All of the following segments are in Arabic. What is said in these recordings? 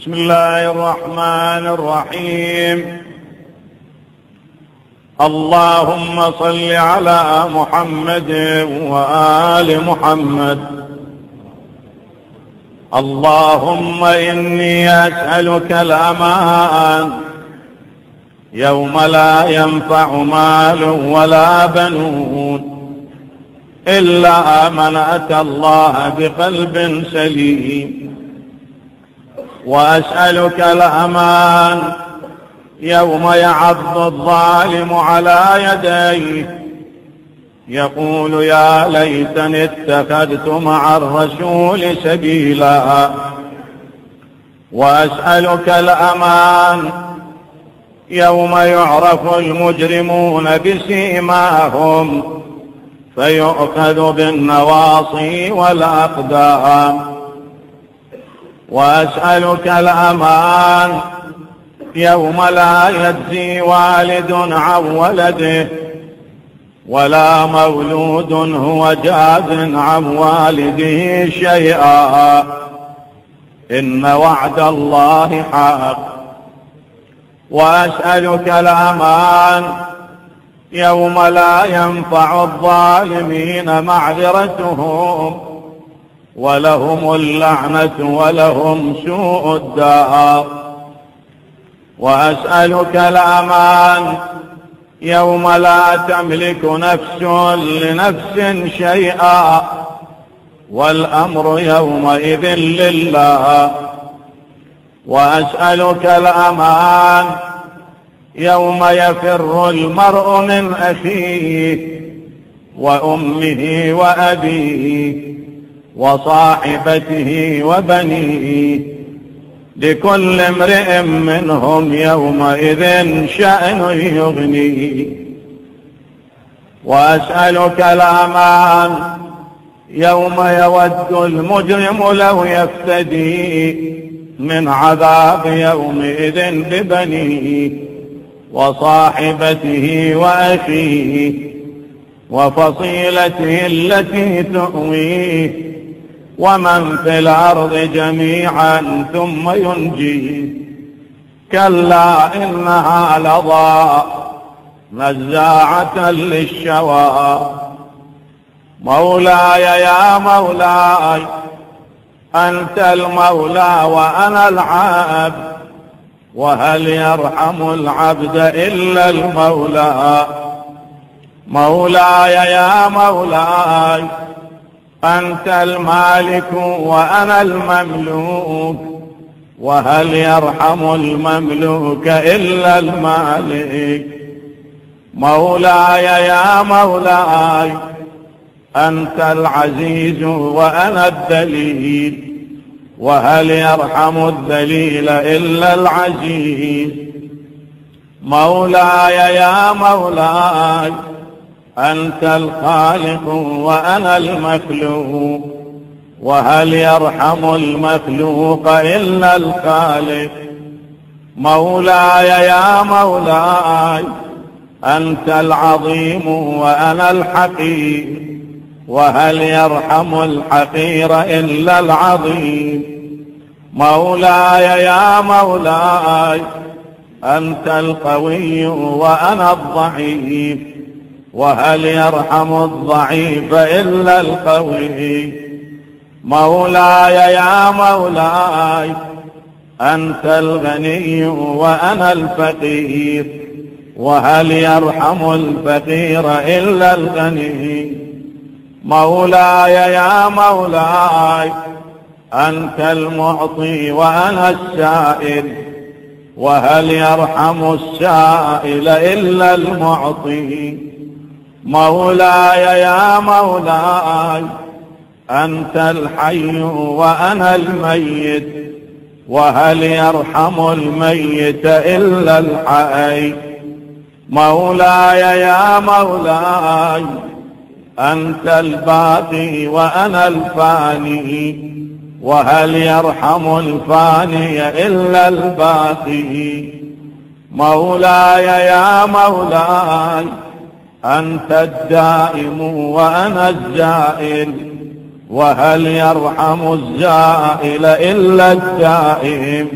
بسم الله الرحمن الرحيم. اللهم صل على محمد وآل محمد. اللهم إني أسألك الأمان يوم لا ينفع مال ولا بنون إلا من أتى الله بقلب سليم. وأسألك الأمان يوم يعض الظالم على يديه يقول يا ليتني اتخذت مع الرسول سبيلا. وأسألك الأمان يوم يعرف المجرمون بسيماهم فيؤخذ بالنواصي والأقدام. وأسألك الأمان يوم لا يجزي والد عن ولده ولا مولود هو جاز عن والده شيئا إن وعد الله حق. وأسألك الأمان يوم لا ينفع الظالمين معذرتهم ولهم اللعنة ولهم سوء الدار. وأسألك الأمان يوم لا تملك نفس لنفس شيئا والأمر يومئذ لله. وأسألك الأمان يوم يفر المرء من أخيه وأمه وأبيه وصاحبته وبنيه لكل امرئ منهم يومئذ شأن يغنيه. وأسألك الأمان يوم يود المجرم لو يفتدي من عذاب يومئذ ببنيه وصاحبته وأخيه وفصيلته التي تؤويه ومن في الأرض جميعا ثم ينجيه. كلا إنها لظى نزاعة للشوى. مولاي يا مولاي أنت المولى وأنا العبد وهل يرحم العبد إلا المولى. مولاي يا مولاي أنت المالك وأنا المملوك وهل يرحم المملوك إلا المالك. مولاي يا مولاي أنت العزيز وأنا الذليل وهل يرحم الذليل إلا العزيز. مولاي يا مولاي أنت الخالق وأنا المخلوق وهل يرحم المخلوق إلا الخالق. مولاي يا مولاي أنت العظيم وأنا الحقير وهل يرحم الحقير إلا العظيم. مولاي يا مولاي أنت القوي وأنا الضعيف وهل يرحم الضعيف إلا القوي. مولاي يا مولاي أنت الغني وأنا الفقير وهل يرحم الفقير إلا الغني. مولاي يا مولاي أنت المعطي وأنا السائل وهل يرحم السائل إلا المعطي. مولاي يا مولاي أنت الحي وأنا الميت وهل يرحم الميت إلا الحي. مولاي يا مولاي أنت الباقي وأنا الفاني وهل يرحم الفاني إلا الباقي. مولاي يا مولاي أنت الدائم وأنا الزائل وهل يرحم الزائل إلا الدائم.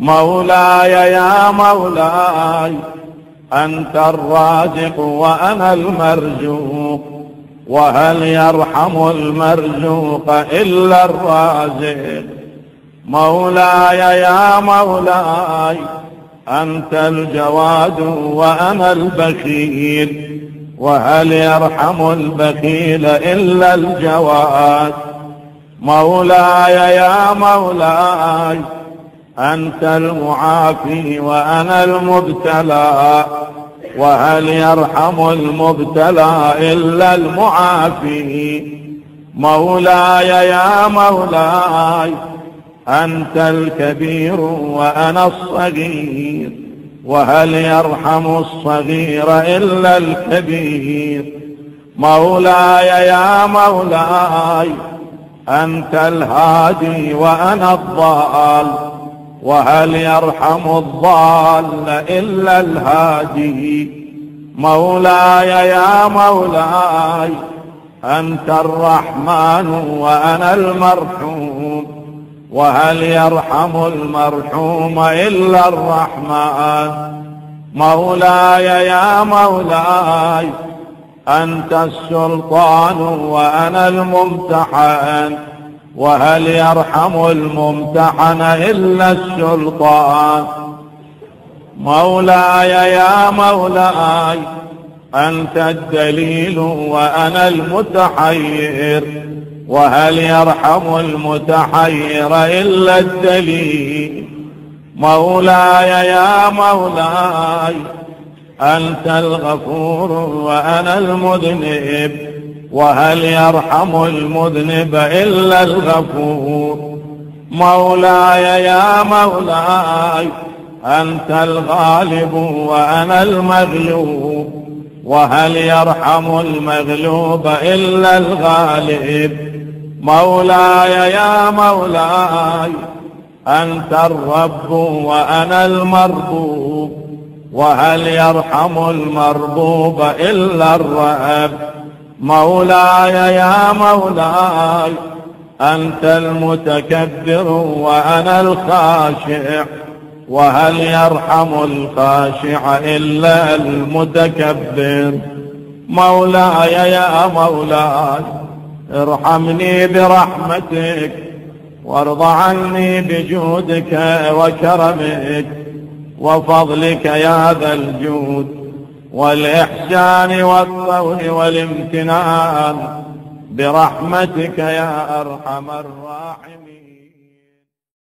مولاي يا مولاي أنت الرازق وأنا المرزوق، وهل يرحم المرزوق إلا الرازق. مولاي يا مولاي أنت الجواد وأنا البخيل، وهل يرحم البخيل إلا الجواد. مولاي يا مولاي أنت المعافي وأنا المبتلى، وهل يرحم المبتلى إلا المعافي. مولاي يا مولاي أنت الكبير وأنا الصغير، وهل يرحم الصغير إلا الكبير. مولاي يا مولاي أنت الهادي وأنا الضال، وهل يرحم الضال إلا الهادي. مولاي يا مولاي أنت الرحمن وأنا المرحوم، وهل يرحم المرحوم إلا الرحمن. مولاي يا مولاي أنت السلطان وأنا الممتحن، وهل يرحم الممتحن إلا السلطان. مولاي يا مولاي أنت الدليل وأنا المتحير، وهل يرحم المتحير إلا الدليل. مولاي يا مولاي أنت الغفور وأنا المذنب، وهل يرحم المذنب إلا الغفور. مولاي يا مولاي أنت الغالب وأنا المغلوب، وهل يرحم المغلوب إلا الغالب. مولاي يا مولاي أنت الرب وأنا المربوب، وهل يرحم المربوب إلا الرب. مولاي يا مولاي أنت المتكبر وأنا الخاشع، وهل يرحم الخاشع إلا المتكبر. مولاي يا مولاي ارحمني برحمتك، وارض عني بجودك وكرمك وفضلك يا ذا الجود والإحسان والطول والامتنان، برحمتك يا أرحم الراحمين.